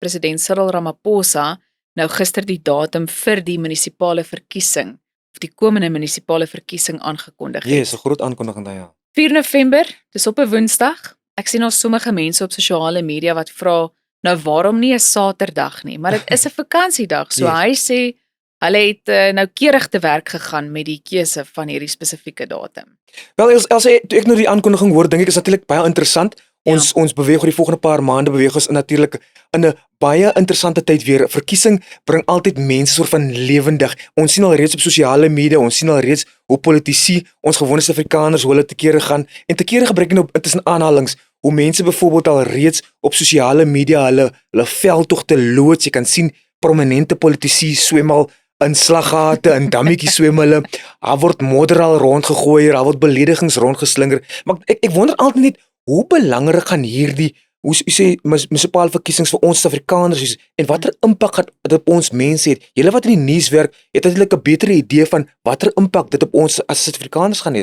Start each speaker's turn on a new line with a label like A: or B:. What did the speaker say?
A: president Cyril Ramaphosa nou gister die datum vir die munisipale verkiesing of die komende munisipale verkiesing aangekondig het.
B: Yes, 'n groot aankondiging daai ja.
A: 4 November, dis op 'n Woensdag. Ek sien al sommige mense op sosiale media wat vra, nou waarom nie 'n Saterdag nie, maar dit is 'n vakansiedag. So
B: Yes.
A: hy sê hulle het noukeurig te werk gegaan met die keuse van hierdie spesifieke datum.
B: Wel, Elsie, toe ek nou die aankondiging hoor, dink ek is natuurlik baie interessant. Ons beweeg oor die volgende paar maande beweeg ons natuurlik in 'n baie interessante tyd weer. Verkiesing bring altyd mense soort van lewendig. Ons sien al reeds op sosiale media, ons sien al reeds hoe politici, ons gewone Suid-Afrikaners, hoe hulle te kere gaan en te kere gebruik nou tussen aanhalings, hoe mense byvoorbeeld al reeds op sosiale media hulle veldtogte loods. Jy kan sien prominente politici swem al in slaggate en dammetjies swem hulle. Daar word modder al rondgegooi, daar word beledigings rondgeslinger. Maar ek wonder altyd net hoe belangrik gaan hierdie hoe sê munisipale verkiesings vir ons Suid-Afrikaners is en watter impak gaan dit op ons mense het. Julle wat in die nuus werk, het eintlik 'n beter idee van watter impak dit op ons as Suid-Afrikaners gaan hê.